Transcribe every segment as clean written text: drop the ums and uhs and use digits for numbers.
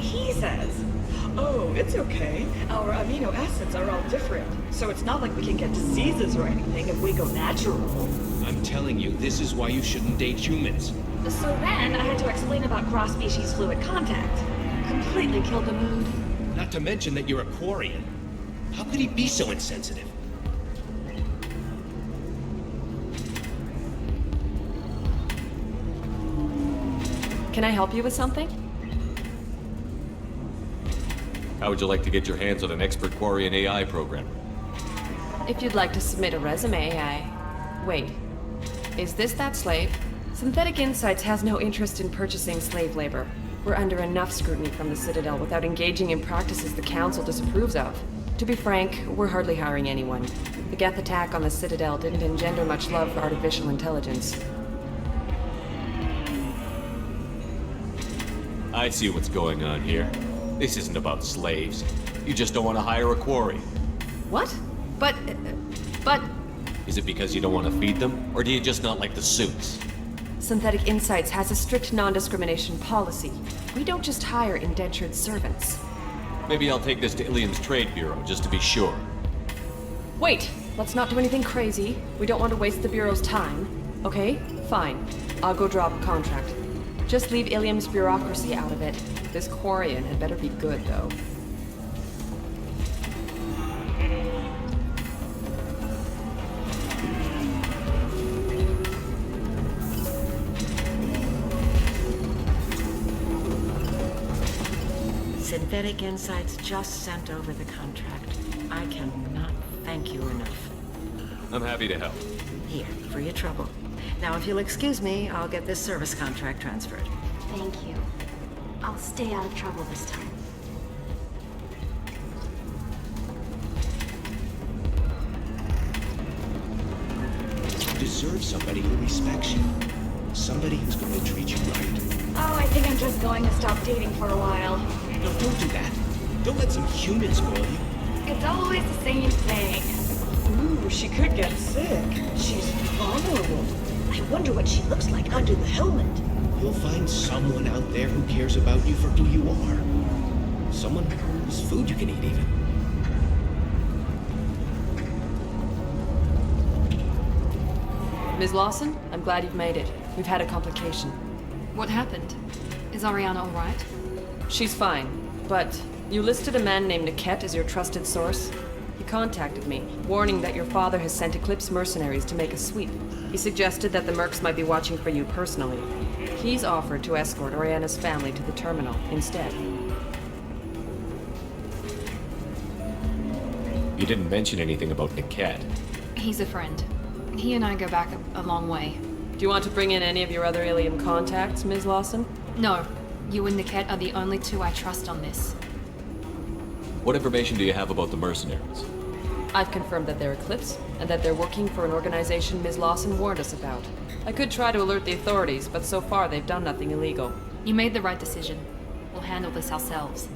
he says. Oh, it's okay. Our amino acids are all different, so it's not like we can get diseases or anything if we go natural. I'm telling you, this is why you shouldn't date humans. So then I had to explain about cross-species fluid contact. Completely killed the mood. Not to mention that you're a Quarian. How could he be so insensitive? Can I help you with something? How would you like to get your hands on an expert Quarian AI program? If you'd like to submit a resume, Wait. Is this that slave? Synthetic Insights has no interest in purchasing slave labor. We're under enough scrutiny from the Citadel without engaging in practices the Council disapproves of. To be frank, we're hardly hiring anyone. The Geth attack on the Citadel didn't engender much love for artificial intelligence. I see what's going on here. This isn't about slaves. You just don't want to hire a quarry. What? But... Is it because you don't want to feed them, or do you just not like the suits? Synthetic Insights has a strict non-discrimination policy. We don't just hire indentured servants. Maybe I'll take this to Illium's trade bureau, just to be sure. Wait! Let's not do anything crazy. We don't want to waste the Bureau's time. Okay? Fine. I'll go drop a contract. Just leave Illium's bureaucracy out of it. This Quarian had better be good, though. Synthetic Insights just sent over the contract. I cannot thank you enough. I'm happy to help. Here, for your trouble. Now, if you'll excuse me, I'll get this service contract transferred. Thank you. I'll stay out of trouble this time. You deserve somebody who respects you. Somebody who's going to treat you right. Oh, I think I'm just going to stop dating for a while. No, don't do that. Don't let some human spoil you. It's always the same thing. Ooh, she could get sick. She's vulnerable. I wonder what she looks like under the helmet. You'll find someone out there who cares about you for who you are. Someone whose food you can eat, even. Ms. Lawson, I'm glad you've made it. We've had a complication. What happened? Is Ariana all right? She's fine, but you listed a man named Niket as your trusted source. He contacted me, warning that your father has sent Eclipse mercenaries to make a sweep. He suggested that the mercs might be watching for you personally. He's offered to escort Oriana's family to the terminal instead. You didn't mention anything about Niket. He's a friend. He and I go back a long way. Do you want to bring in any of your other Illium contacts, Ms. Lawson? No. You and Niket are the only two I trust on this. What information do you have about the mercenaries? I've confirmed that they're Eclipse, and that they're working for an organization Ms. Lawson warned us about. I could try to alert the authorities, but so far they've done nothing illegal. You made the right decision. We'll handle this ourselves.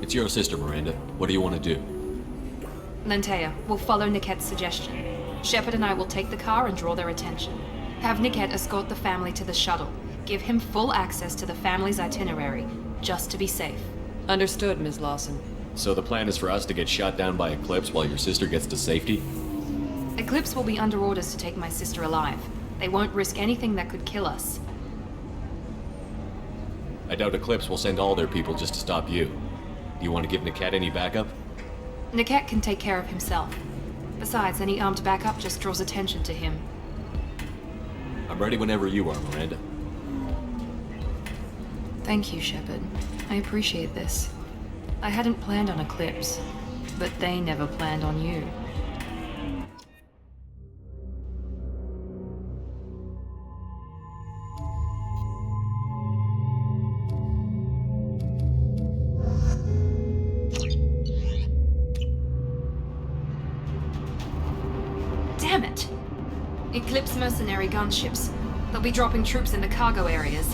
It's your sister, Miranda. What do you want to do? Lantea, we'll follow Niket's suggestion. Shepard and I will take the car and draw their attention. Have Niket escort the family to the shuttle. Give him full access to the family's itinerary, just to be safe. Understood, Ms. Lawson. So the plan is for us to get shot down by Eclipse while your sister gets to safety? Eclipse will be under orders to take my sister alive. They won't risk anything that could kill us. I doubt Eclipse will send all their people just to stop you. Do you want to give Niket any backup? Niket can take care of himself. Besides, any armed backup just draws attention to him. I'm ready whenever you are, Miranda. Thank you, Shepard. I appreciate this. I hadn't planned on Eclipse, but they never planned on you. Damn it! Eclipse mercenary gunships. They'll be dropping troops in the cargo areas.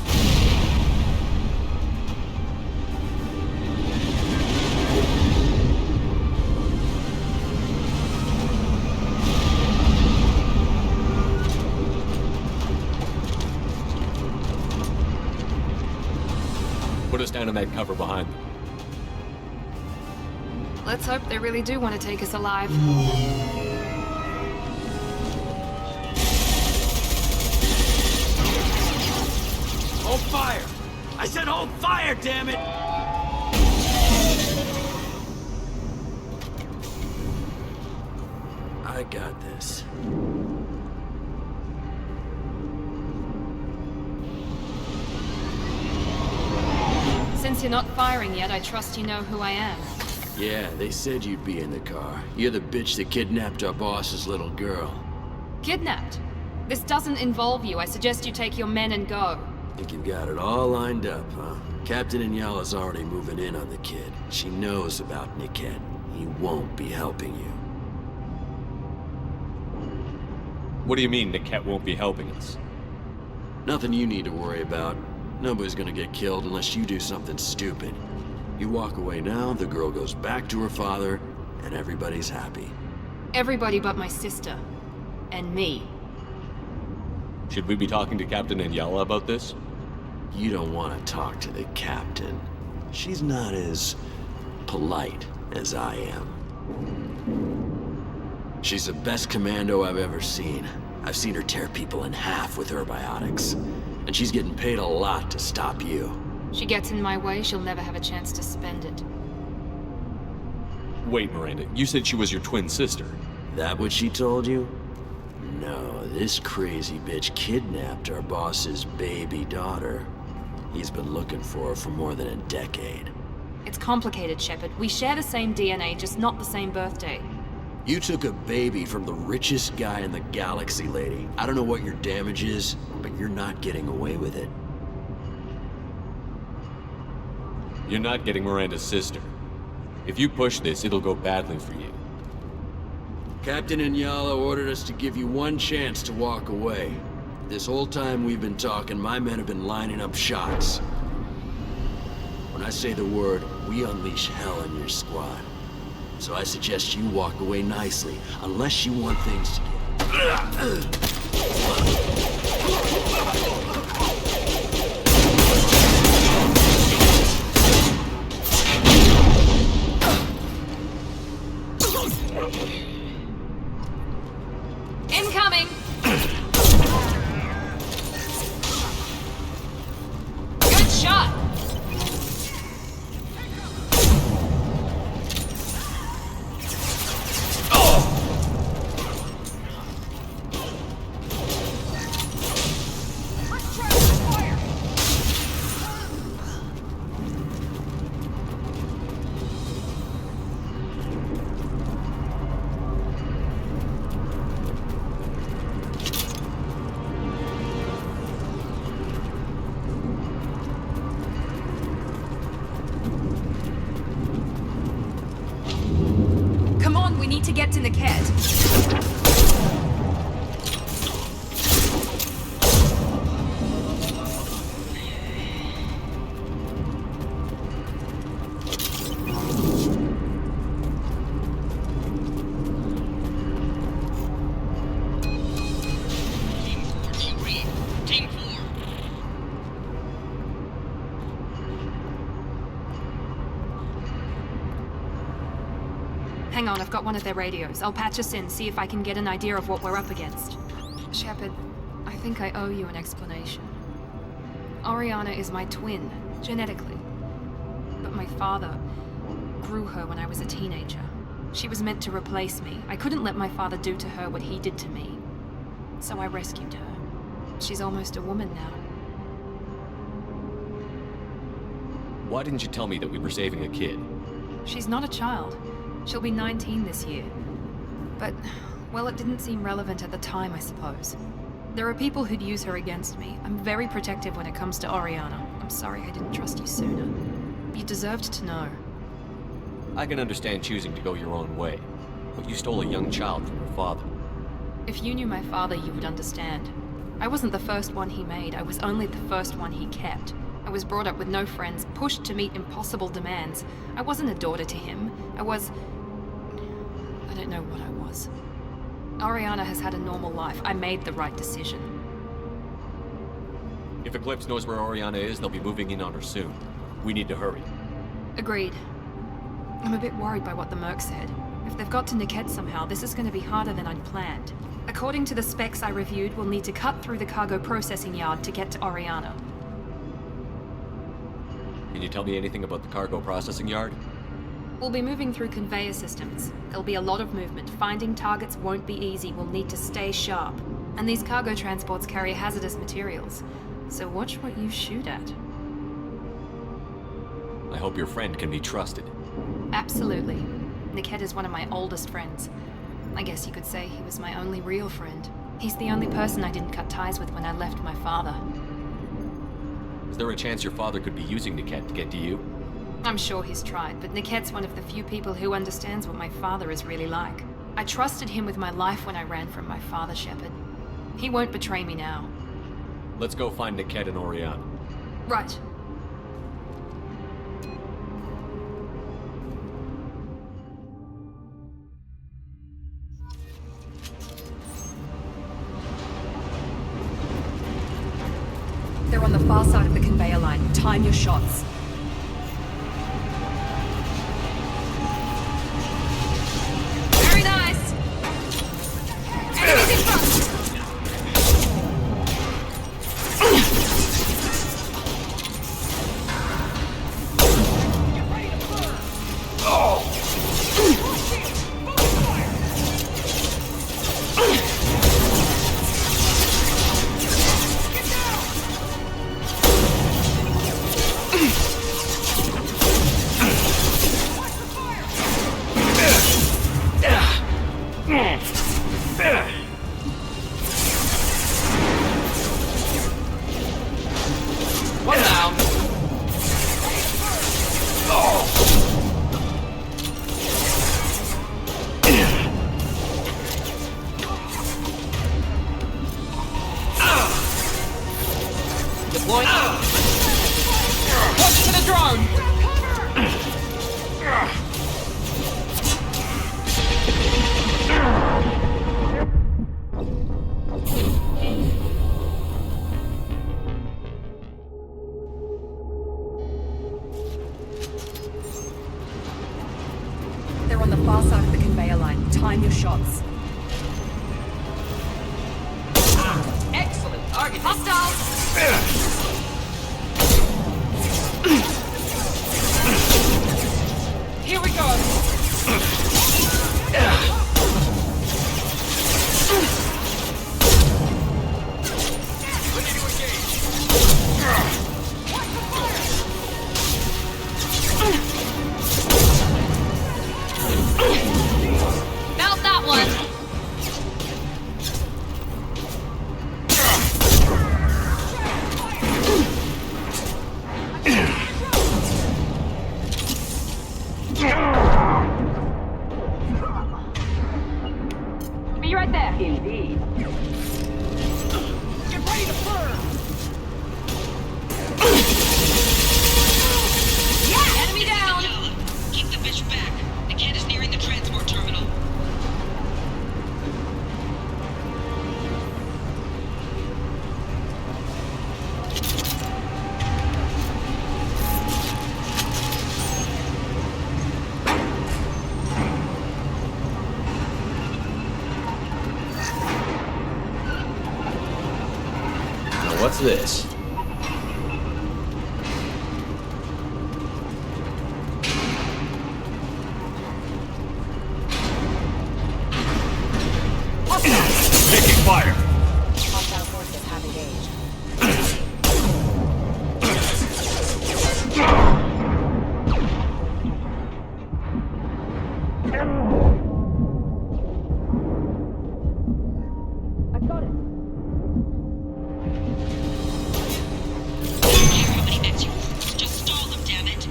stand on that cover behind them. Let's hope they really do want to take us alive. Hold fire! I said hold fire, damn it! I got this. Since you're not firing yet, I trust you know who I am. Yeah, they said you'd be in the car. You're the bitch that kidnapped our boss's little girl. Kidnapped? This doesn't involve you. I suggest you take your men and go. Think you've got it all lined up, huh? Captain Inyala's already moving in on the kid. She knows about Niket. He won't be helping you. What do you mean Niket won't be helping us? Nothing you need to worry about. Nobody's gonna get killed unless you do something stupid. You walk away now, the girl goes back to her father, and everybody's happy. Everybody but my sister. And me. Should we be talking to Captain Inyala about this? You don't want to talk to the captain. She's not as polite as I am. She's the best commando I've ever seen. I've seen her tear people in half with her biotics. And she's getting paid a lot to stop you. She gets in my way, she'll never have a chance to spend it. Wait, Miranda, you said she was your twin sister. That what she told you? No, this crazy bitch kidnapped our boss's baby daughter. He's been looking for her for more than a decade. It's complicated, Shepard. We share the same DNA, just not the same birthday. You took a baby from the richest guy in the galaxy, lady. I don't know what your damage is, but you're not getting away with it. You're not getting Miranda's sister. If you push this, it'll go badly for you. Captain Inyala ordered us to give you one chance to walk away. This whole time we've been talking, my men have been lining up shots. When I say the word, we unleash hell in your squad. So I suggest you walk away nicely, unless you want things to get... Incoming! Good shot! Come on, we need to get to Niket. Hang on, I've got one of their radios. I'll patch us in, see if I can get an idea of what we're up against. Shepard, I think I owe you an explanation. Oriana is my twin, genetically. But my father grew her when I was a teenager. She was meant to replace me. I couldn't let my father do to her what he did to me. So I rescued her. She's almost a woman now. Why didn't you tell me that we were saving a kid? She's not a child. She'll be 19 this year. But, well, it didn't seem relevant at the time, I suppose. There are people who'd use her against me. I'm very protective when it comes to Oriana. I'm sorry I didn't trust you sooner. You deserved to know. I can understand choosing to go your own way, but you stole a young child from your father. If you knew my father, you would understand. I wasn't the first one he made. I was only the first one he kept. I was brought up with no friends, pushed to meet impossible demands. I wasn't a daughter to him. I don't know what I was. Oriana has had a normal life. I made the right decision. If Eclipse knows where Oriana is, they'll be moving in on her soon. We need to hurry. Agreed. I'm a bit worried by what the Merc said. If they've got to Niket somehow, this is going to be harder than I'd planned. According to the specs I reviewed, we'll need to cut through the cargo processing yard to get to Oriana. Can you tell me anything about the cargo processing yard? We'll be moving through conveyor systems. There'll be a lot of movement. Finding targets won't be easy. We'll need to stay sharp. And these cargo transports carry hazardous materials. So watch what you shoot at. I hope your friend can be trusted. Absolutely. Niket is one of my oldest friends. I guess you could say he was my only real friend. He's the only person I didn't cut ties with when I left my father. Is there a chance your father could be using Niket to get to you? I'm sure he's tried, but Niket's one of the few people who understands what my father is really like. I trusted him with my life when I ran from my father, Shepard. He won't betray me now. Let's go find Niket and Oriana. Right. They're on the far side of the conveyor line. Time your shots. Very nice! Enemies in front! One down. Deploy. Push to the drone. They're on the far side of the conveyor line. Time your shots. Excellent target. Hostile! Here we go. Ready to engage. Mount that one! Be right there. Indeed. Get ready to burn. Yeah! Enemy down! Keep the bitch back. The kid is nearing the transport terminal. Now what's this? Taking fire. Hostile forces have engaged. I've got it. Don't care how many mechs you just stall them, damn it.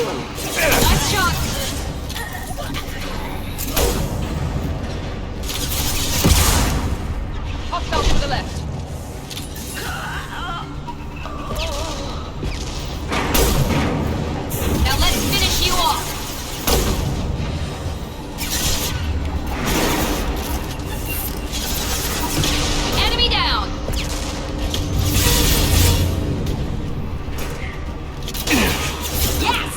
Nice shot! Hostile to the left. Now let's finish you off! Enemy down! Yes!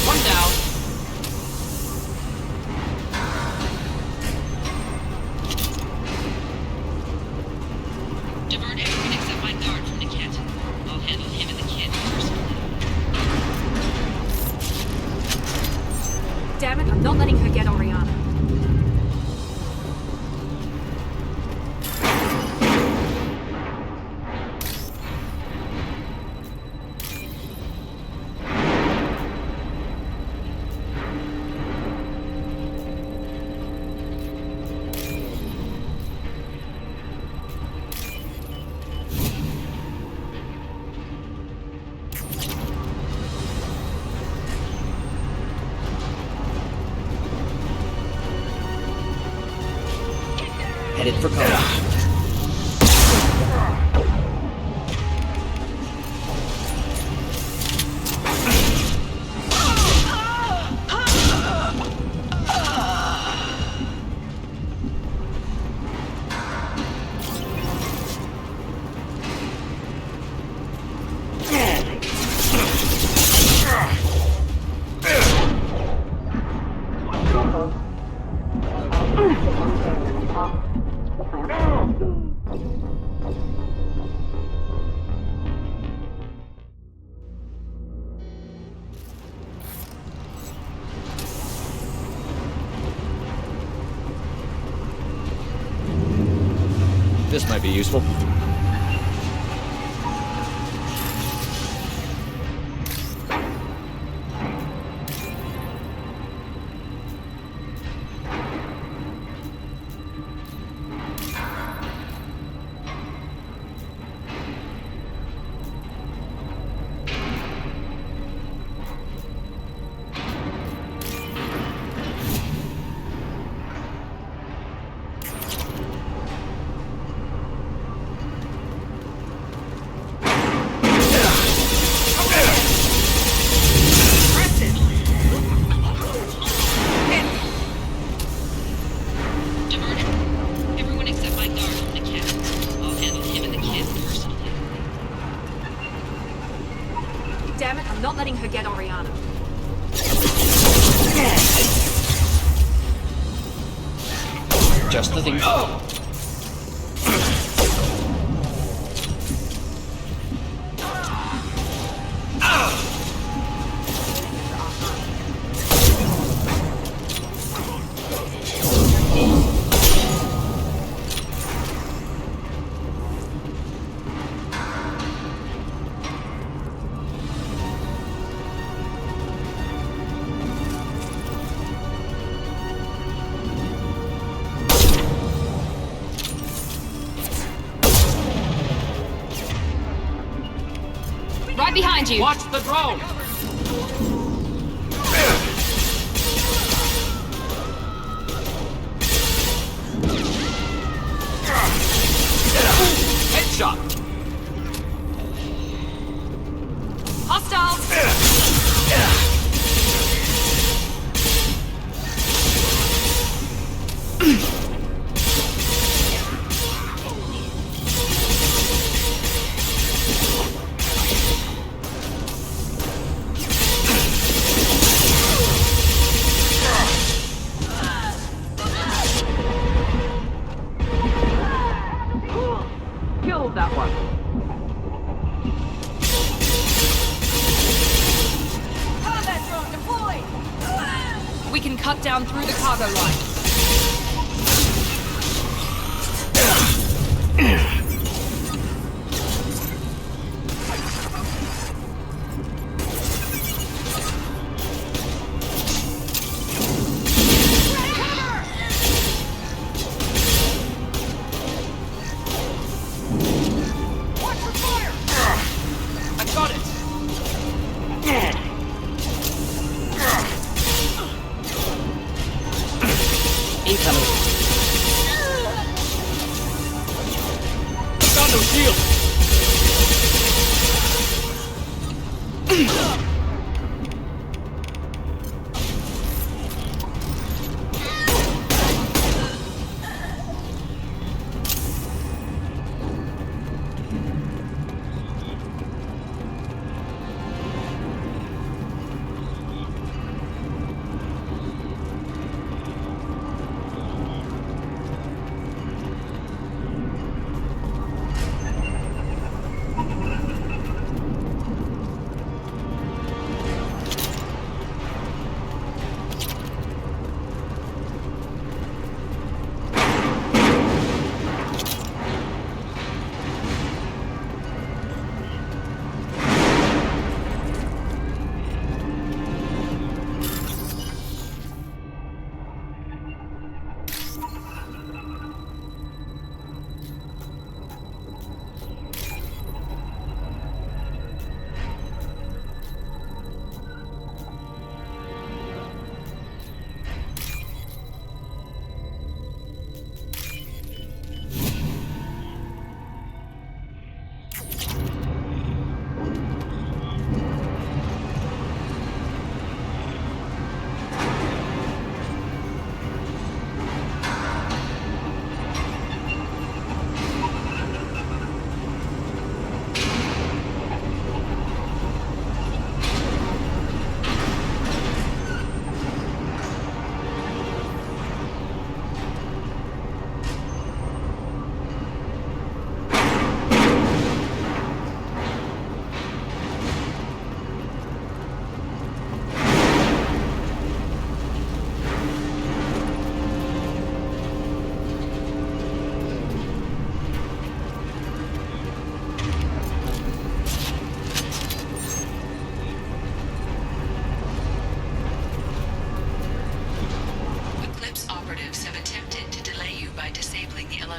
One down. Divert everyone except my guard from Niket. I'll handle him and the kid personally. Damn it, I'm not letting her get Oriana. Headed for cover. This might be useful. Divert everyone except my guard from Niket. I'll handle him and the kid personally. Damn it, I'm not letting her get Oriana. Just the thing. Oh! Right behind you! Watch the drone! Headshot! Hostiles! Killed that one. Combat drone deployed! We can cut down through the cargo line. got no shield!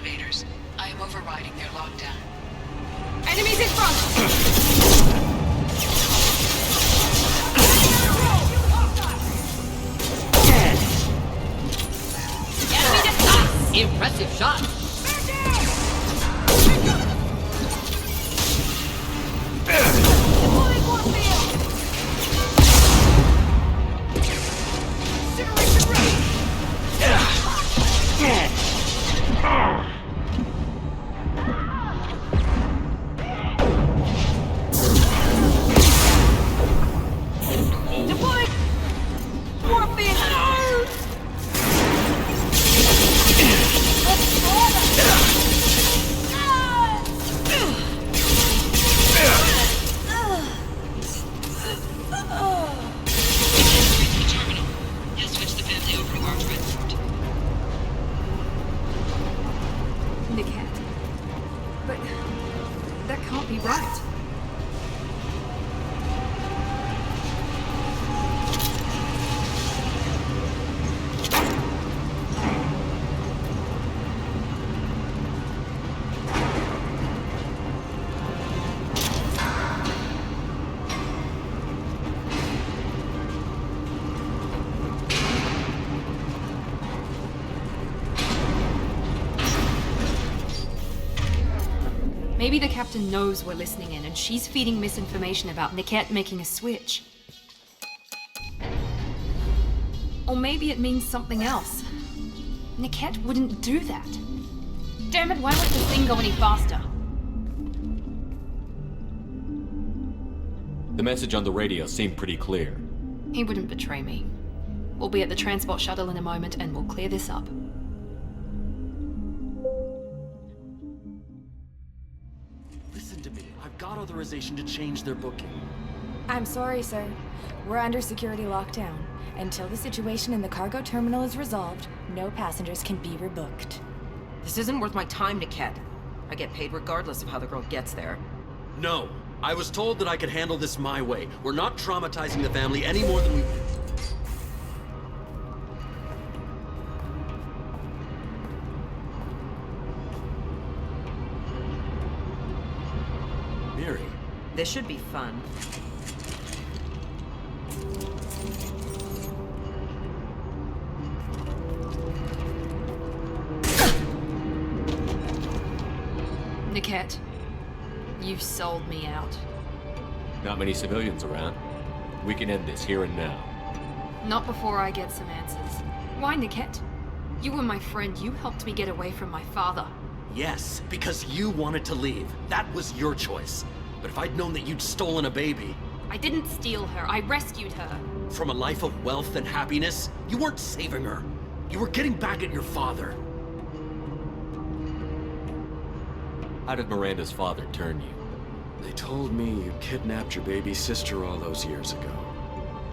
elevators. I am overriding their lockdown. Enemies in front! Enemy to impressive shot! Maybe the captain knows we're listening in, and she's feeding misinformation about Niket making a switch. Or maybe it means something else. Niket wouldn't do that. Damn it, why won't this thing go any faster? The message on the radio seemed pretty clear. He wouldn't betray me. We'll be at the transport shuttle in a moment, and we'll clear this up. Listen to me. I've got authorization to change their booking. I'm sorry, sir. We're under security lockdown. Until the situation in the cargo terminal is resolved, no passengers can be rebooked. This isn't worth my time, Niket. I get paid regardless of how the girl gets there. No. I was told that I could handle this my way. We're not traumatizing the family any more than we... Miri. This should be fun. Niket, you sold me out. Not many civilians around. We can end this here and now. Not before I get some answers. Why, Niket? You were my friend. You helped me get away from my father. Yes, because you wanted to leave. That was your choice. But if I'd known that you'd stolen a baby... I didn't steal her. I rescued her. From a life of wealth and happiness, you weren't saving her. You were getting back at your father. How did Miranda's father turn you? They told me you kidnapped your baby sister all those years ago.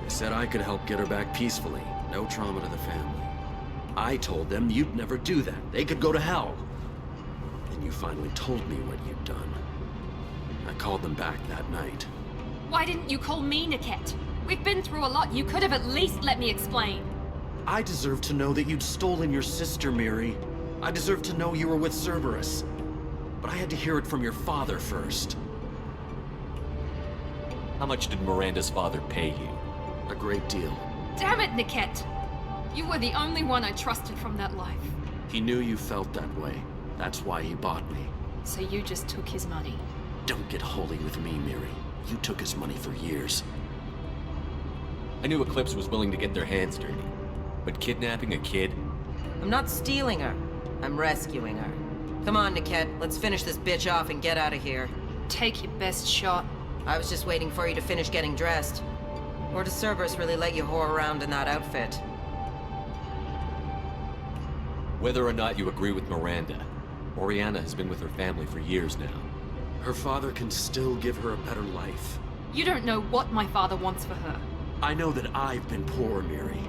They said I could help get her back peacefully. No trauma to the family. I told them you'd never do that. They could go to hell. Then you finally told me what you'd done. I called them back that night. Why didn't you call me, Niket? We've been through a lot. You could have at least let me explain. I deserve to know that you'd stolen your sister, Miri. I deserve to know you were with Cerberus. But I had to hear it from your father first. How much did Miranda's father pay you? A great deal. Damn it, Niket! You were the only one I trusted from that life. He knew you felt that way. That's why he bought me. So you just took his money? Don't get holy with me, Miri. You took his money for years. I knew Eclipse was willing to get their hands dirty. But kidnapping a kid? I'm not stealing her. I'm rescuing her. Come on, Niket. Let's finish this bitch off and get out of here. Take your best shot. I was just waiting for you to finish getting dressed. Or does Cerberus really let you whore around in that outfit? Whether or not you agree with Miranda, Oriana has been with her family for years now. Her father can still give her a better life. You don't know what my father wants for her. I know that I've been poor, Miri.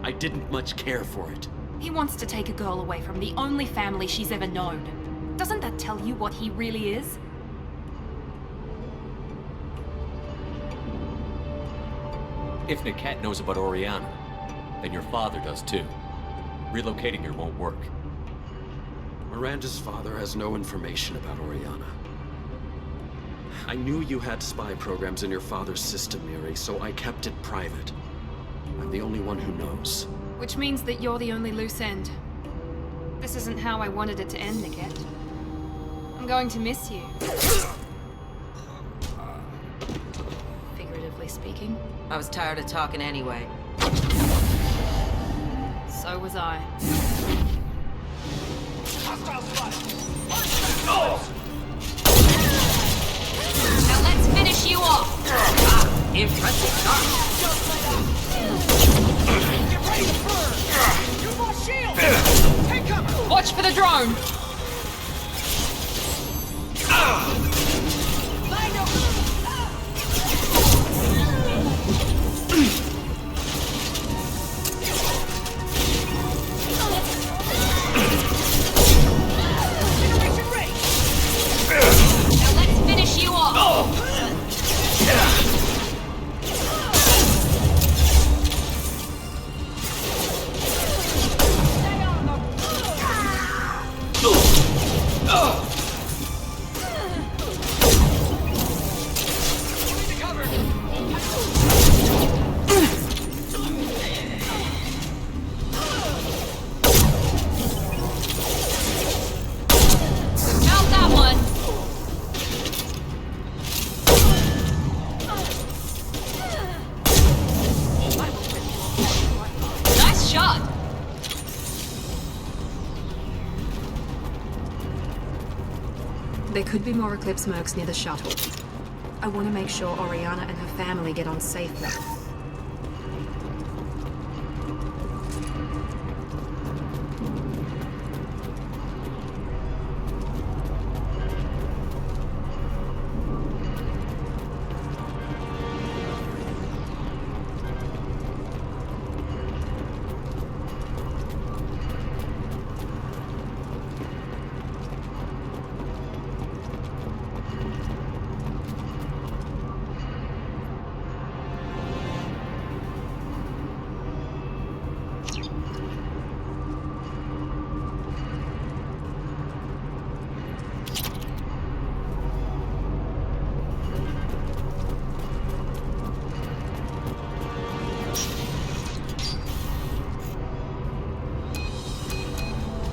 I didn't much care for it. He wants to take a girl away from the only family she's ever known. Doesn't that tell you what he really is? If Niket knows about Oriana, then your father does too. Relocating her won't work. Miranda's father has no information about Oriana. I knew you had spy programs in your father's system, Miri, so I kept it private. I'm the only one who knows. Which means that you're the only loose end. This isn't how I wanted it to end, Niket. I'm going to miss you. Figuratively speaking. I was tired of talking anyway. So was I. Now let's finish you off! Impressive shot! Get ready to burn! You lost shield! Take cover! Watch for the drone! Now let's finish you off! There could be more Eclipse mercs near the shuttle. I want to make sure Oriana and her family get on safely.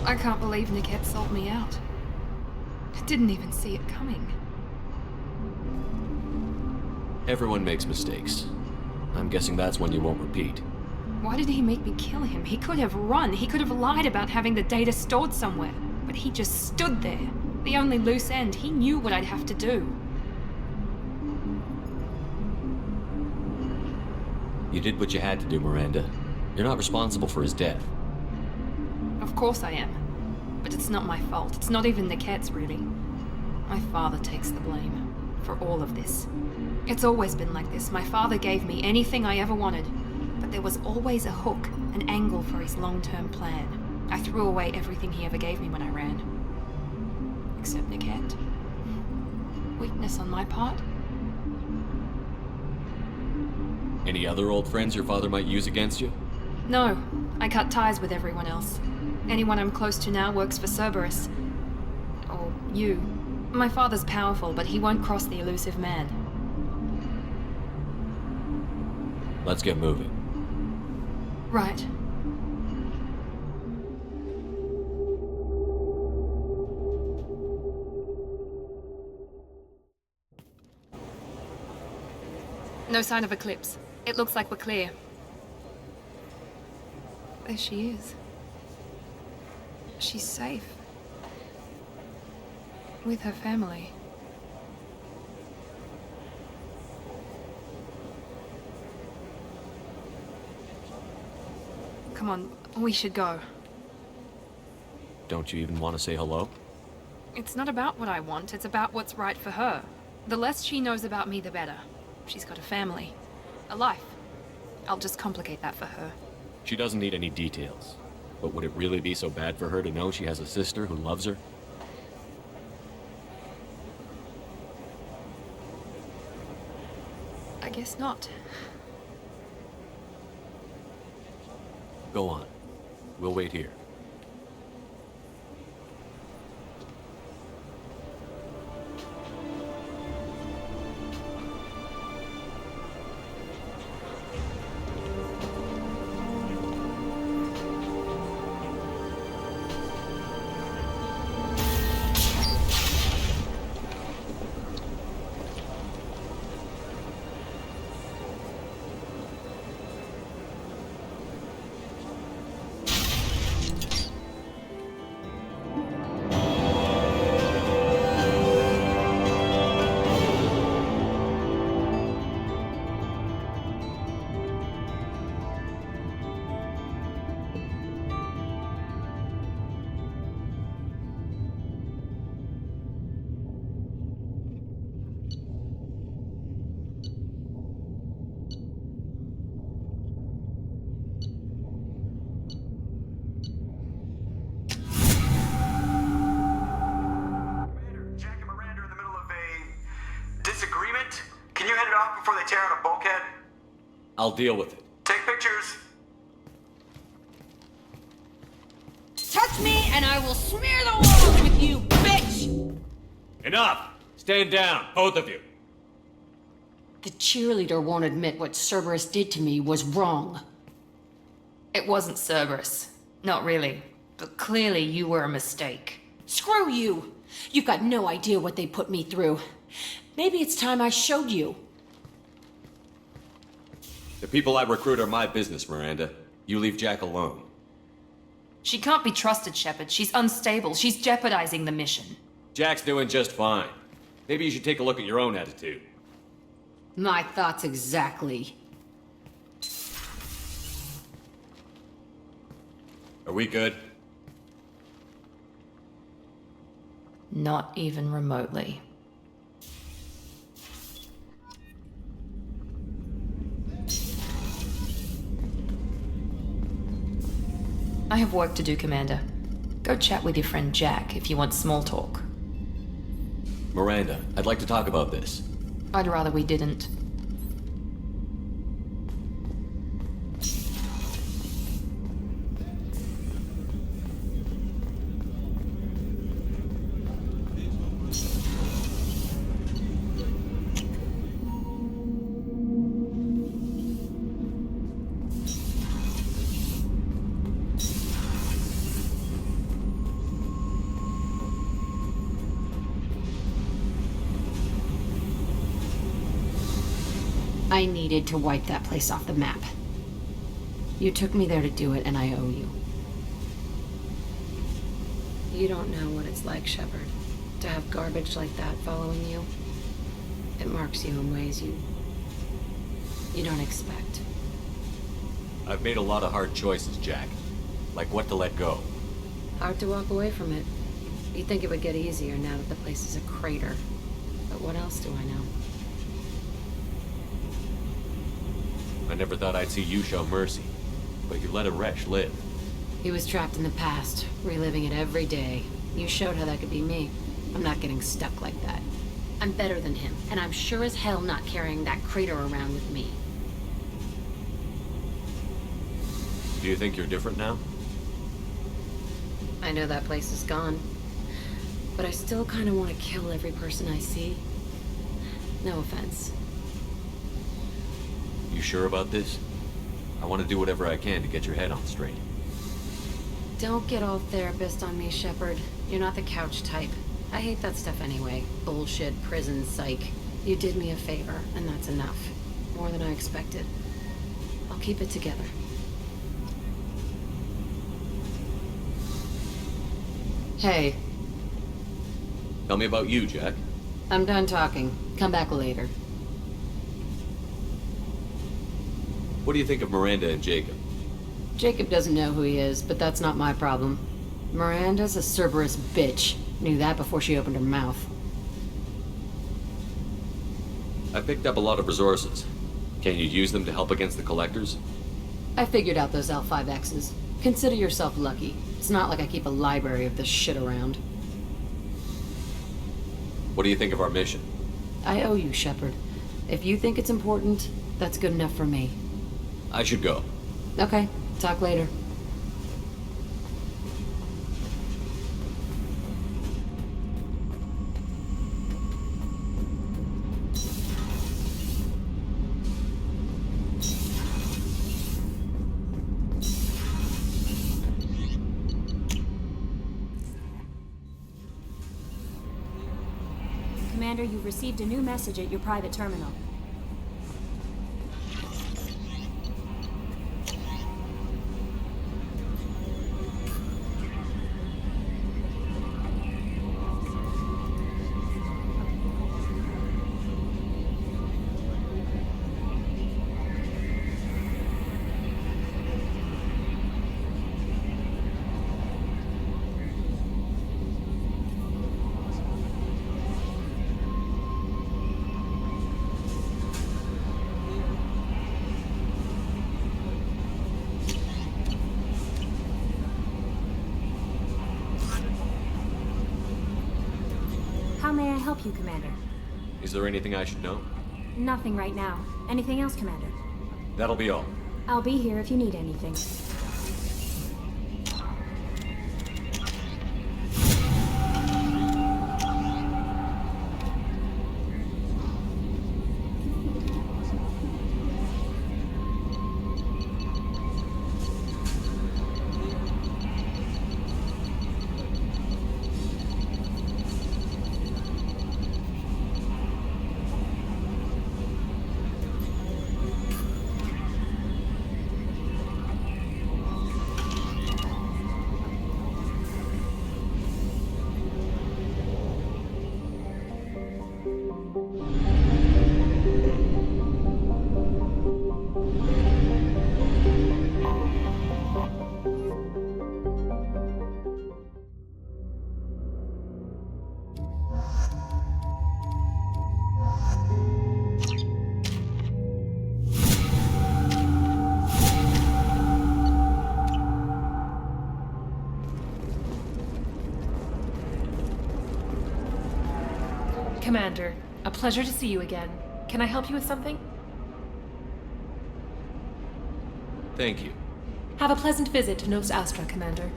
I can't believe Niket sold me out. didn't even see it coming. Everyone makes mistakes. I'm guessing that's one you won't repeat. Why did he make me kill him? He could have run. He could have lied about having the data stored somewhere. But he just stood there. The only loose end. He knew what I'd have to do. You did what you had to do, Miranda. You're not responsible for his death. Of course I am. But it's not my fault. It's not even Niquette's, really. My father takes the blame for all of this. It's always been like this. My father gave me anything I ever wanted, but there was always a hook, an angle for his long-term plan. I threw away everything he ever gave me when I ran. Except Niquette. Weakness on my part. Any other old friends your father might use against you? No, I cut ties with everyone else. Anyone I'm close to now works for Cerberus. Or you. My father's powerful, but he won't cross the elusive man. Let's get moving. Right. No sign of Eclipse. It looks like we're clear. There she is. She's safe. With her family. Come on, we should go. Don't you even want to say hello? It's not about what I want, it's about what's right for her. The less she knows about me, the better. She's got a family. A life. I'll just complicate that for her. She doesn't need any details. But would it really be so bad for her to know she has a sister who loves her? I guess not. Go on. We'll wait here. I'll deal with it. Take pictures. Touch me and I will smear the walls with you, bitch! Enough! Stand down, both of you. The cheerleader won't admit what Cerberus did to me was wrong. It wasn't Cerberus. Not really. But clearly you were a mistake. Screw you! You've got no idea what they put me through. Maybe it's time I showed you. The people I recruit are my business, Miranda. You leave Jack alone. She can't be trusted, Shepard. She's unstable. She's jeopardizing the mission. Jack's doing just fine. Maybe you should take a look at your own attitude. My thoughts exactly. Are we good? Not even remotely. I have work to do, Commander. Go chat with your friend Jack if you want small talk. Miranda, I'd like to talk about this. I'd rather we didn't. I needed to wipe that place off the map. You took me there to do it, and I owe you. You don't know what it's like, Shepard, to have garbage like that following you. It marks you in ways you don't expect. I've made a lot of hard choices, Jack. Like what to let go. Hard to walk away from it. You'd think it would get easier now that the place is a crater. But what else do I know? I never thought I'd see you show mercy, but you let a wretch live. He was trapped in the past, reliving it every day. You showed how that could be me. I'm not getting stuck like that. I'm better than him, and I'm sure as hell not carrying that crater around with me. Do you think you're different now? I know that place is gone, but I still kind of want to kill every person I see. No offense. You sure about this? I want to do whatever I can to get your head on straight. Don't get all therapist on me, Shepard. You're not the couch type. I hate that stuff anyway. Bullshit, prison, psych. You did me a favor, and that's enough. More than I expected. I'll keep it together. Hey. Tell me about you, Jack. I'm done talking. Come back later. What do you think of Miranda and Jacob? Jacob doesn't know who he is, but that's not my problem. Miranda's a Cerberus bitch. Knew that before she opened her mouth. I picked up a lot of resources. Can you use them to help against the Collectors? I figured out those L5Xs. Consider yourself lucky. It's not like I keep a library of this shit around. What do you think of our mission? I owe you, Shepard. If you think it's important, that's good enough for me. I should go. Okay, talk later. Commander, you've received a new message at your private terminal. How may I help you, Commander? Is there anything I should know? Nothing right now. Anything else, Commander? That'll be all. I'll be here if you need anything. Commander, a pleasure to see you again. Can I help you with something? Thank you. Have a pleasant visit to Nos Astra, Commander.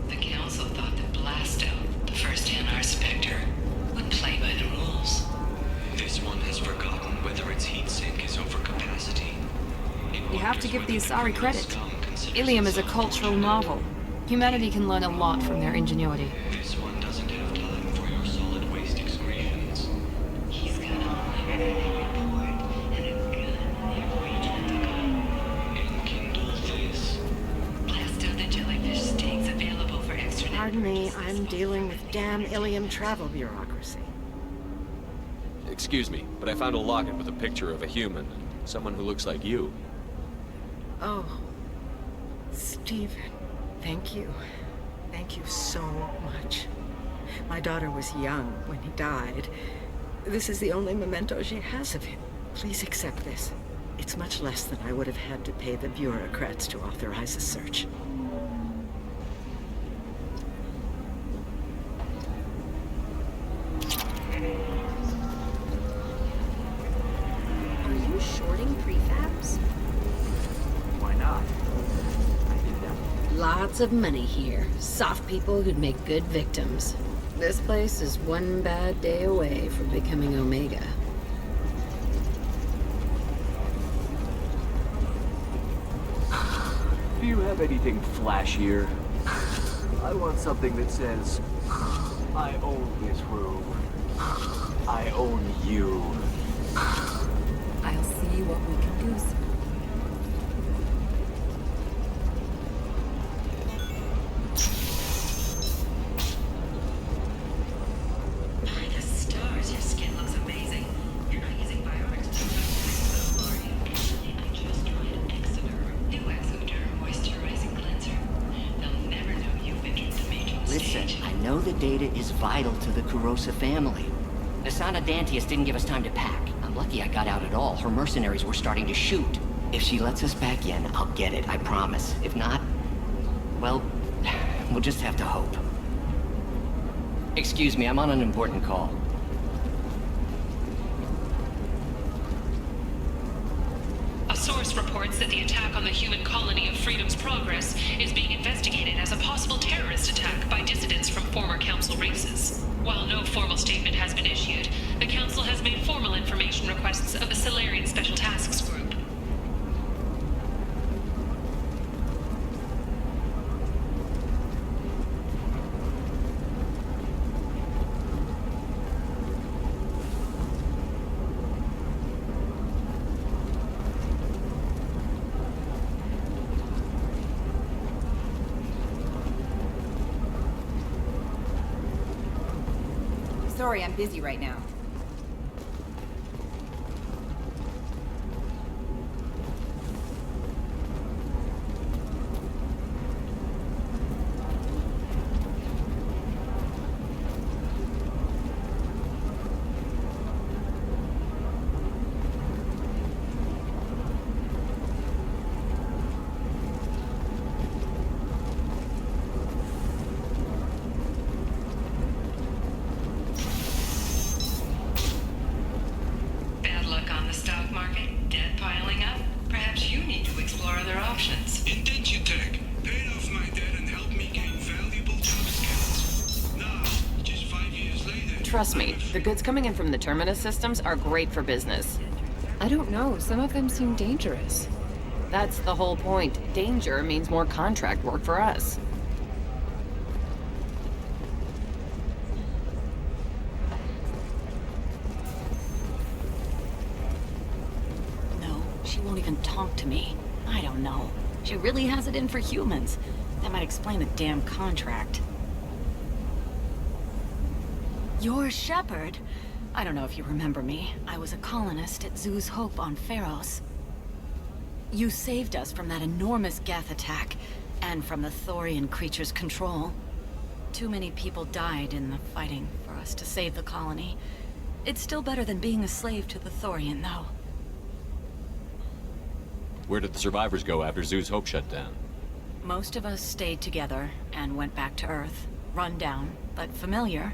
The Council thought that Blasto, the first NR Spectre, would play by the rules. This one has forgotten whether its heat sink is over capacity. You have to give the Asari credit. Illium is a cultural marvel. Humanity can learn a lot from their ingenuity. This one doesn't have time for your solid waste excretions. Pardon me, I'm dealing with damn Illium travel bureaucracy. Excuse me, but I found a locket with a picture of a human. Someone who looks like you. Oh, Stephen, thank you. Thank you so much. My daughter was young when he died. This is the only memento she has of him. Please accept this. It's much less than I would have had to pay the bureaucrats to authorize a search. Are you shorting prefabs? Why not? I do that. Lots of money here. Soft people who'd make good victims. This place is one bad day away from becoming Omega. Do you have anything flashier? I want something that says, I own this room. I own you. I'll see what we can do, sir. By the stars, your skin looks amazing. You're not using biotics to though, are you? I just tried Exoderm. New Exoderm moisturizing cleanser. They'll never know you've entered the matrix Listen, stage. I know the data is vital to the Kurosa family. Asana Dantius didn't give us time to pack. I'm lucky I got out at all. Her mercenaries were starting to shoot. If she lets us back in, I'll get it, I promise. If not, well, we'll just have to hope. Excuse me, I'm on an important call. A source reports that the attack on the human colony of Freedom's Progress is being investigated as a possible terrorist attack by dissidents from former Council races. While no formal statement has been issued, the Council has made formal information requests of a Solarian Special Tasks Group. Sorry, I'm busy right now. Bad luck on the stock market, debt piling up. Perhaps you need to explore other options. Intention tech. Paid off my debt and helped me gain valuable job skills. Now, just 5 years later... Trust me, the goods coming in from the Terminus systems are great for business. I don't know, some of them seem dangerous. That's the whole point. Danger means more contract work for us. No, she won't even talk to me. I don't know. She really has it in for humans. That might explain the damn contract. You're Shepard. I don't know if you remember me. I was a colonist at Zoo's Hope on Pharos. You saved us from that enormous Geth attack, and from the Thorian creature's control. Too many people died in the fighting for us to save the colony. It's still better than being a slave to the Thorian, though. Where did the survivors go after Zoo's Hope shut down? Most of us stayed together and went back to Earth. Run down, but familiar.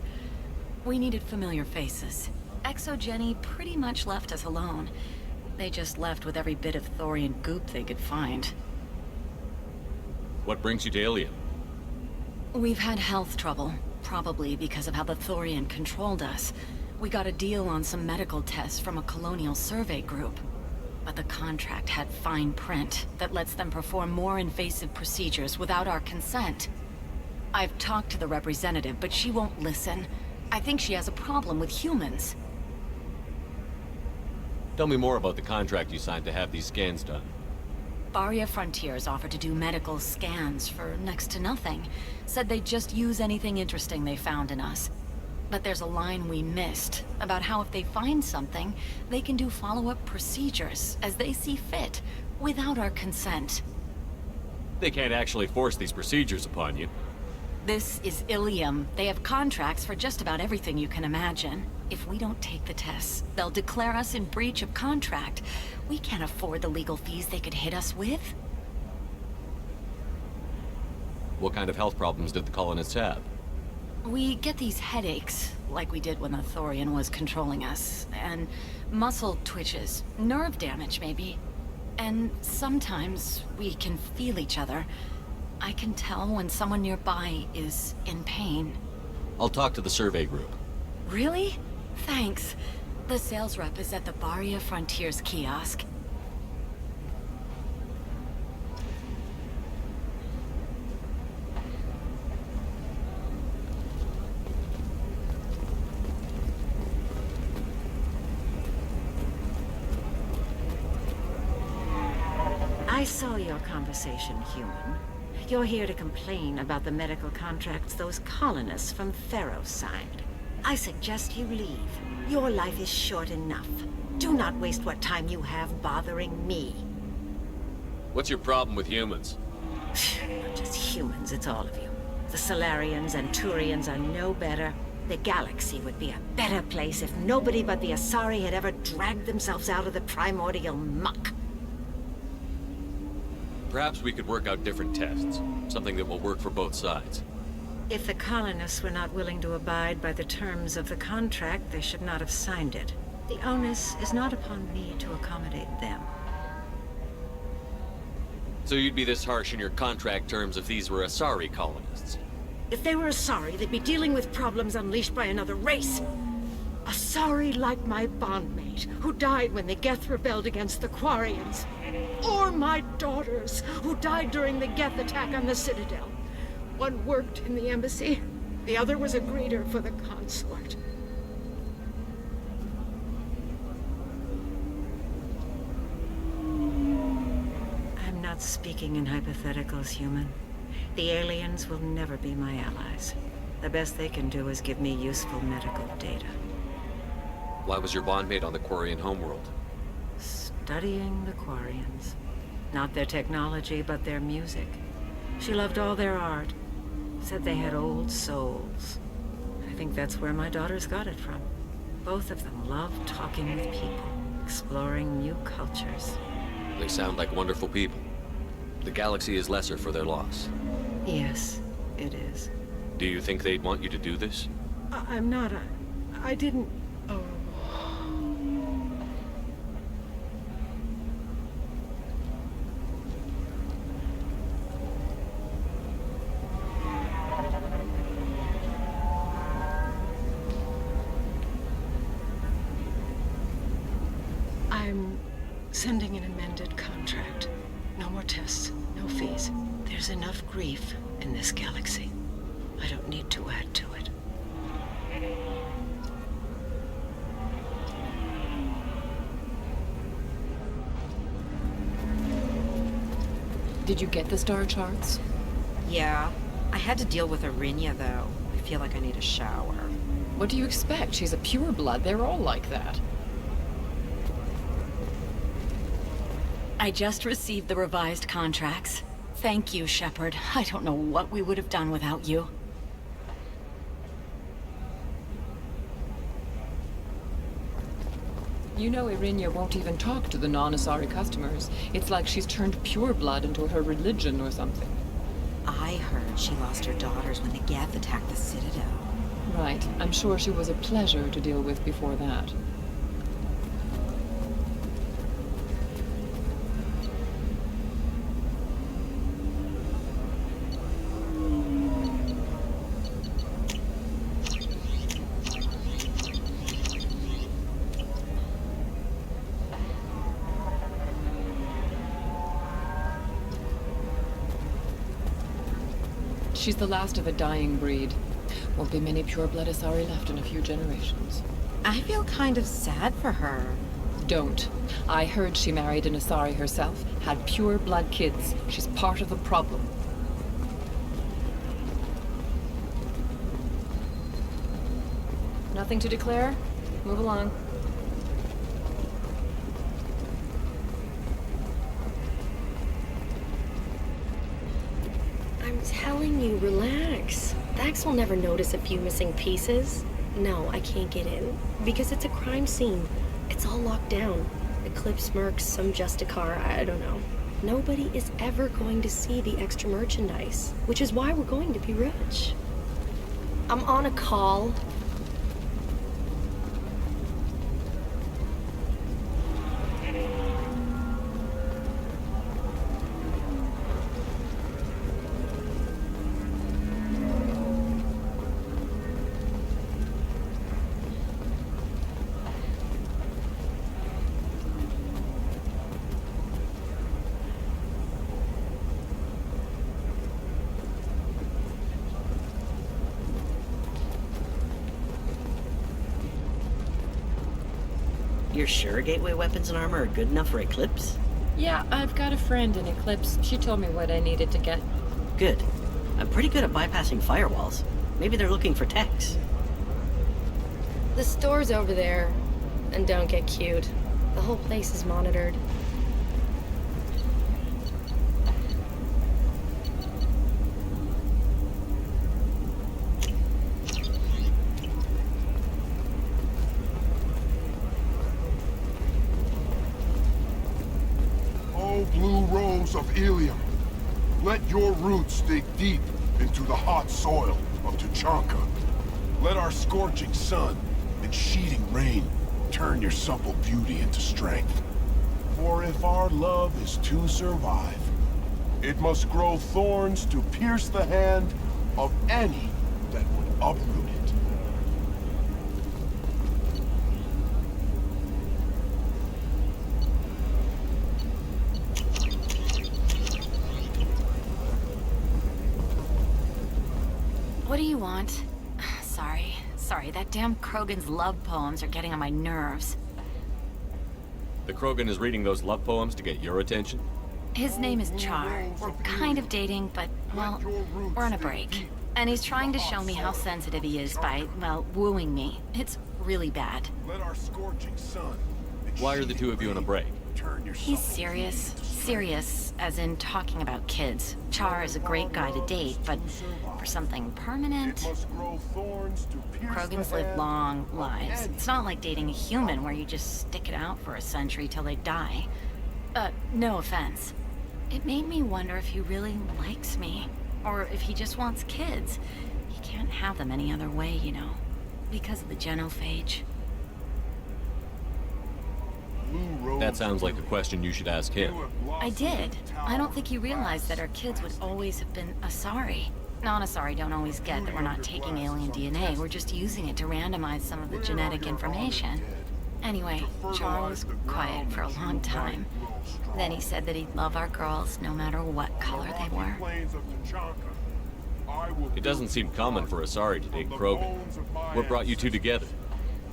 We needed familiar faces. Exogeny pretty much left us alone. They just left with every bit of Thorian goop they could find. What brings you to Illium? We've had health trouble, probably because of how the Thorian controlled us. We got a deal on some medical tests from a colonial survey group. But the contract had fine print that lets them perform more invasive procedures without our consent. I've talked to the representative, but she won't listen. I think she has a problem with humans. Tell me more about the contract you signed to have these scans done. Barria Frontiers offered to do medical scans for next to nothing. Said they'd just use anything interesting they found in us. But there's a line we missed about how if they find something, they can do follow-up procedures as they see fit, without our consent. They can't actually force these procedures upon you. This is Illium. They have contracts for just about everything you can imagine. If we don't take the tests, they'll declare us in breach of contract. We can't afford the legal fees they could hit us with. What kind of health problems did the colonists have? We get these headaches, like we did when the Thorian was controlling us, and muscle twitches, nerve damage maybe. And sometimes we can feel each other. I can tell when someone nearby is in pain. I'll talk to the survey group. Really? Thanks. The sales rep is at the Barria Frontiers kiosk. I saw your conversation, human. You're here to complain about the medical contracts those colonists from Theros signed. I suggest you leave. Your life is short enough. Do not waste what time you have bothering me. What's your problem with humans? Not just humans, it's all of you. The Solarians and Turians are no better. The galaxy would be a better place if nobody but the Asari had ever dragged themselves out of the primordial muck. Perhaps we could work out different tests. Something that will work for both sides. If the colonists were not willing to abide by the terms of the contract, they should not have signed it. The onus is not upon me to accommodate them. So you'd be this harsh in your contract terms if these were Asari colonists? If they were Asari, they'd be dealing with problems unleashed by another race. Asari like my bondmate, who died when the Geth rebelled against the Quarians. Or my daughters, who died during the Geth attack on the Citadel. One worked in the embassy, the other was a greeter for the consort. I'm not speaking in hypotheticals, human. The aliens will never be my allies. The best they can do is give me useful medical data. Why was your bondmate on the Quarian homeworld? Studying the Quarians. Not their technology, but their music. She loved all their art. Said they had old souls. I think that's where my daughters got it from. Both of them loved talking with people, exploring new cultures. They sound like wonderful people. The galaxy is lesser for their loss. Yes, it is. Do you think they'd want you to do this? I'm not I didn't... Oh. I'm sending an amended contract. No more tests, no fees. There's enough grief in this galaxy. I don't need to add to it. Did you get the star charts? Yeah. I had to deal with Arinya, though. I feel like I need a shower. What do you expect? She's a pureblood. They're all like that. I just received the revised contracts. Thank you, Shepard. I don't know what we would have done without you. You know Irinya won't even talk to the non-Asari customers. It's like she's turned pureblood into her religion or something. I heard she lost her daughters when the Geth attacked the Citadel. Right. I'm sure she was a pleasure to deal with before that. She's the last of a dying breed. Won't be many pureblood Asari left in a few generations. I feel kind of sad for her. Don't. I heard she married an Asari herself, had pure blood kids. She's part of the problem. Nothing to declare? Move along. I'm telling you, relax. Vax will never notice a few missing pieces. No, I can't get in. Because it's a crime scene. It's all locked down. Eclipse mercs, some Justicar, I don't know. Nobody is ever going to see the extra merchandise, which is why we're going to be rich. I'm on a call. You're sure gateway weapons and armor are good enough for Eclipse? Yeah, I've got a friend in Eclipse. She told me what I needed to get. Good. I'm pretty good at bypassing firewalls. Maybe they're looking for techs. The store's over there. And don't get cute. The whole place is monitored. Blue rose of Illium. Let your roots dig deep into the hot soil of Tuchanka. Let our scorching sun and sheeting rain turn your supple beauty into strength. For if our love is to survive, it must grow thorns to pierce the hand of any that would uproot it. What do you want? Sorry, that damn Krogan's love poems are getting on my nerves. The Krogan is reading those love poems to get your attention? His name is Char. We're kind of dating, but, well, we're on a break. And he's trying to show me how sensitive he is by, well, wooing me. It's really bad. Let our scorching sun. Why are the two of you on a break? He's serious. Serious, as in talking about kids. Char is a great guy to date, but for something permanent... Krogans live long lives. It's not like dating a human where you just stick it out for a century till they die. No offense. It made me wonder if he really likes me, or if he just wants kids. He can't have them any other way, you know, because of the genophage. That sounds like a question you should ask him. I did. I don't think he realized that our kids would always have been Asari. Non-Asari don't always get that we're not taking alien DNA, we're just using it to randomize some of the genetic information. Anyway, Char was quiet for a long time. Then he said that he'd love our girls no matter what color they were. It doesn't seem common for Asari to date Krogan. What brought you two together?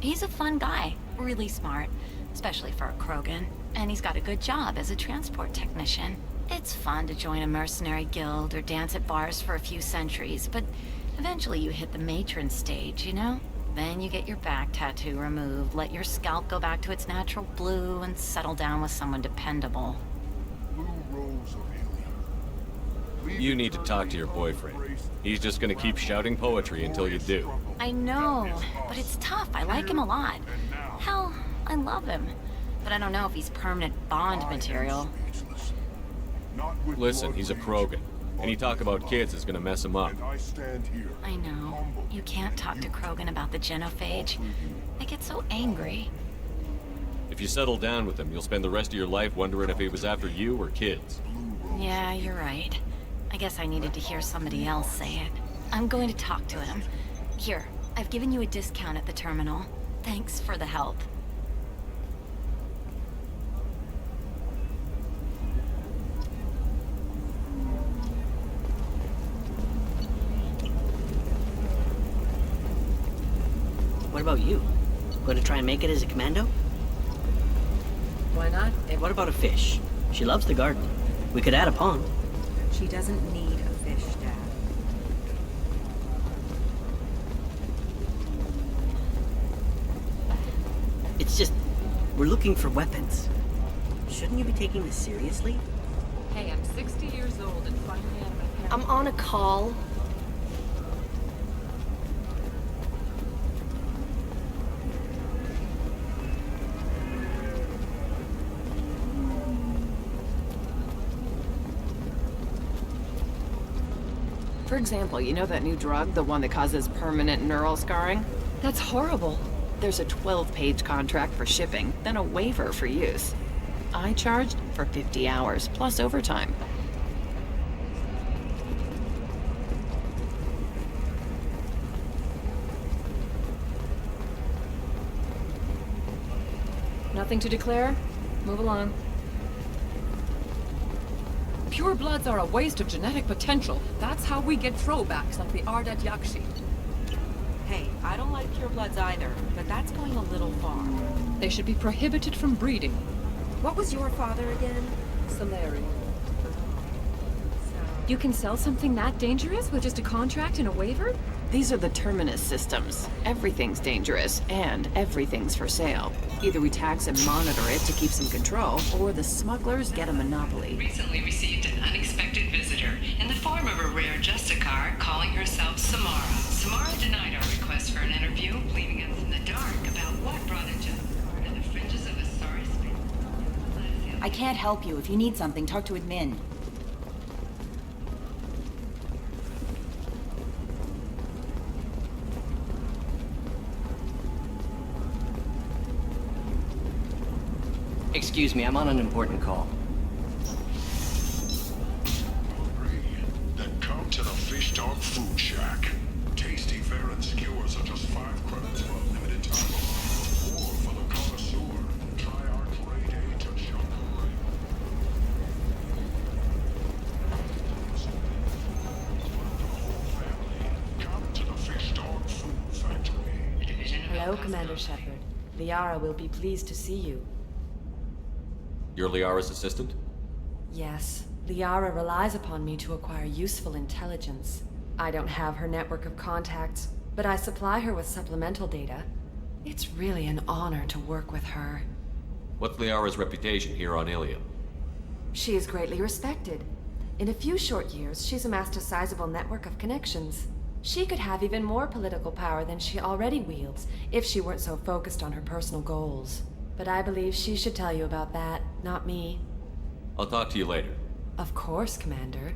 He's a fun guy, really smart, especially for a Krogan. And he's got a good job as a transport technician. It's fun to join a mercenary guild or dance at bars for a few centuries, but eventually you hit the matron stage, you know? Then you get your back tattoo removed, let your scalp go back to its natural blue, and settle down with someone dependable. You need to talk to your boyfriend. He's just gonna keep shouting poetry until you do. I know, but it's tough. I like him a lot. Hell, I love him. But I don't know if he's permanent Bond material. Listen, he's a Krogan. Any talk about kids is gonna mess him up. I know. You can't talk to Krogan about the genophage. I get so angry. If you settle down with him, you'll spend the rest of your life wondering if he was after you or kids. Yeah, you're right. I guess I needed to hear somebody else say it. I'm going to talk to him. Here, I've given you a discount at the terminal. Thanks for the help. What about you? Going to try and make it as a commando? Why not? Hey, what about a fish? She loves the garden. We could add a pond. She doesn't need a fish, Dad. It's just, we're looking for weapons. Shouldn't you be taking this seriously? Hey, I'm 60 years old and finally out of my parents'. I'm on a call. For example, you know that new drug, the one that causes permanent neural scarring? That's horrible. There's a 12-page contract for shipping, then a waiver for use. I charged for 50 hours, plus overtime. Nothing to declare? Move along. Pure bloods are a waste of genetic potential. That's how we get throwbacks like the Ardat Yakshi. Hey, I don't like purebloods either, but that's going a little far. They should be prohibited from breeding. What was your father again? Salary. You can sell something that dangerous with just a contract and a waiver? These are the Terminus systems. Everything's dangerous, and everything's for sale. Either we tax and monitor it to keep some control, or the smugglers get a monopoly. Recently received an unexpected visitor in the form of a rare Justicar calling herself Samara. Samara denied our request for an interview, leaving us in the dark about what brought a Justicar to the fringes of a sorry space. I can't help you. If you need something, talk to admin. Excuse me, I'm on an important call. Then come to the Fish Dog Food Shack. Tasty fare and skewers are just 5 credits for a limited time only. Or for the connoisseur, try our grade A Tachanka ring. Come to the Fish Dog Food Factory. Hello, Commander Shepard. Liara will be pleased to see you. You're Liara's assistant? Yes, Liara relies upon me to acquire useful intelligence. I don't have her network of contacts, but I supply her with supplemental data. It's really an honor to work with her. What's Liara's reputation here on Illium? She is greatly respected. In a few short years, she's amassed a sizable network of connections. She could have even more political power than she already wields if she weren't so focused on her personal goals. But I believe she should tell you about that, not me. I'll talk to you later. Of course, Commander.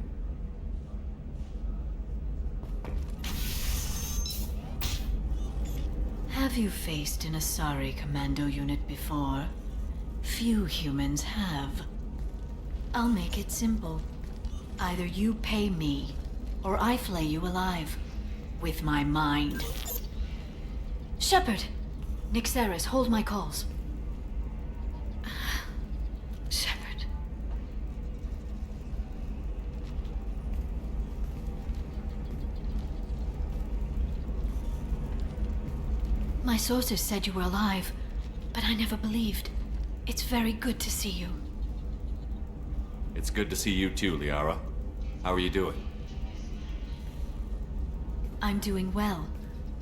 Have you faced an Asari commando unit before? Few humans have. I'll make it simple. Either you pay me, or I flay you alive. With my mind. Shepard! Nixeris, hold my calls. Shepard. My sources said you were alive, but I never believed. It's very good to see you. It's good to see you too, Liara. How are you doing? I'm doing well.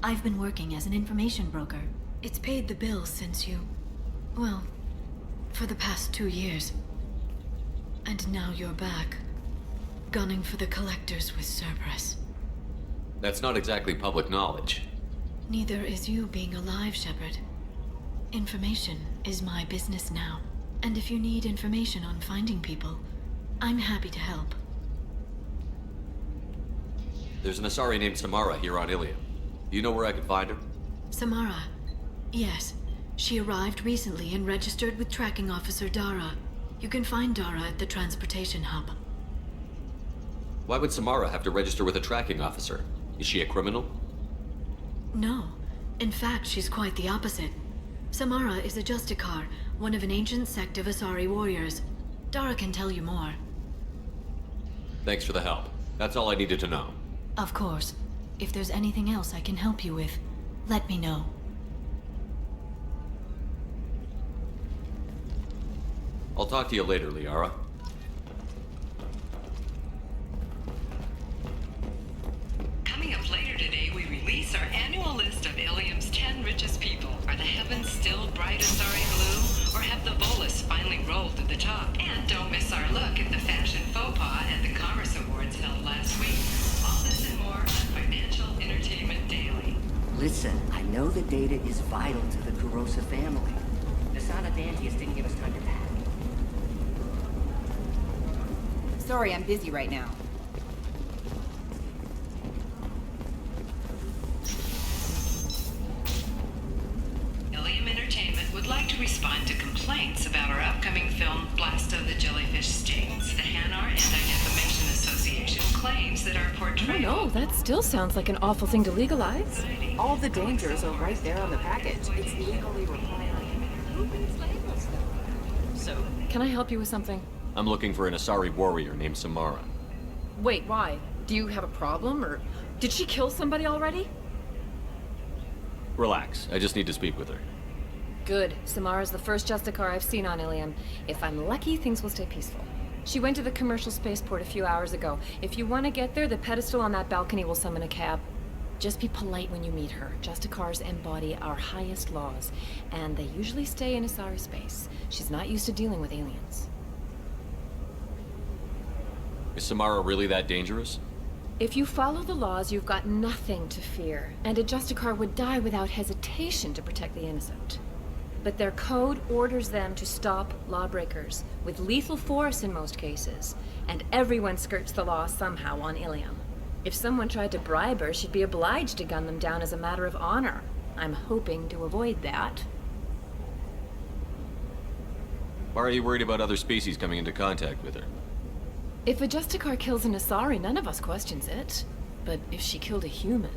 I've been working as an information broker. It's paid the bills since you... well, for the past 2 years. And now you're back, gunning for the collectors with Cerberus. That's not exactly public knowledge. Neither is you being alive, Shepard. Information is my business now. And if you need information on finding people, I'm happy to help. There's an Asari named Samara here on Illium. Do you know where I can find her? Samara. Yes. She arrived recently and registered with Tracking Officer Dara. You can find Dara at the transportation hub. Why would Samara have to register with a tracking officer? Is she a criminal? No. In fact, she's quite the opposite. Samara is a Justicar, one of an ancient sect of Asari warriors. Dara can tell you more. Thanks for the help. That's all I needed to know. Of course. If there's anything else I can help you with, let me know. I'll talk to you later, Liara. Coming up later today, we release our annual list of Illium's 10 richest people. Are the heavens still bright Asari blue, or have the Volus finally rolled to the top? And don't miss our look at the fashion faux pas at the Commerce Awards held last week. All this and more on Financial Entertainment Daily. Listen, I know the data is vital to the Kurosa family. Nasana Dantius didn't give us time to pack. Sorry, I'm busy right now. Illium Entertainment would like to respond to complaints about our upcoming film, Blast of the Jellyfish Stings. The Hanar Anti-Defamation Association claims that our I don't portrayal... know, that still sounds like an awful thing to legalize. All the dangers are right there on the package. It's legally required. Who reads labels, though? So, can I help you with something? I'm looking for an Asari warrior named Samara. Wait, why? Do you have a problem, or did she kill somebody already? Relax, I just need to speak with her. Good. Samara's the first Justicar I've seen on Illium. If I'm lucky, things will stay peaceful. She went to the commercial spaceport a few hours ago. If you want to get there, the pedestal on that balcony will summon a cab. Just be polite when you meet her. Justicars embody our highest laws, and they usually stay in Asari space. She's not used to dealing with aliens. Is Samara really that dangerous? If you follow the laws, you've got nothing to fear, and a Justicar would die without hesitation to protect the innocent. But their code orders them to stop lawbreakers, with lethal force in most cases, and everyone skirts the law somehow on Illium. If someone tried to bribe her, she'd be obliged to gun them down as a matter of honor. I'm hoping to avoid that. Why are you worried about other species coming into contact with her? If a Justicar kills an Asari, none of us questions it. But if she killed a human...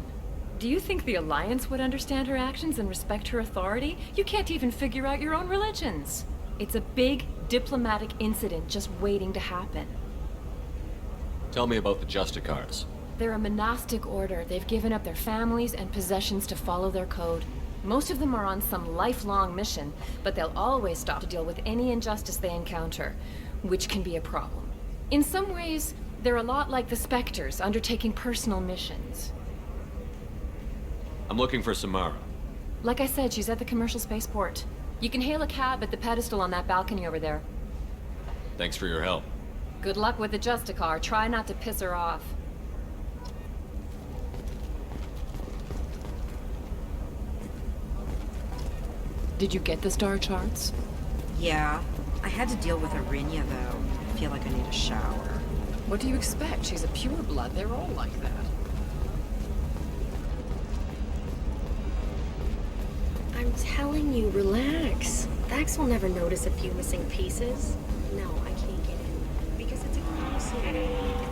Do you think the Alliance would understand her actions and respect her authority? You can't even figure out your own religions. It's a big diplomatic incident just waiting to happen. Tell me about the Justicars. They're a monastic order. They've given up their families and possessions to follow their code. Most of them are on some lifelong mission, but they'll always stop to deal with any injustice they encounter, which can be a problem. In some ways, they're a lot like the Spectres, undertaking personal missions. I'm looking for Samara. Like I said, she's at the commercial spaceport. You can hail a cab at the pedestal on that balcony over there. Thanks for your help. Good luck with the Justicar. Try not to piss her off. Did you get the star charts? Yeah. I had to deal with Arinya, though. I feel like I need a shower. What do you expect? She's a pureblood. They're all like that. I'm telling you, relax. Vax will never notice a few missing pieces. No, I can't get in. Because it's a crime scene.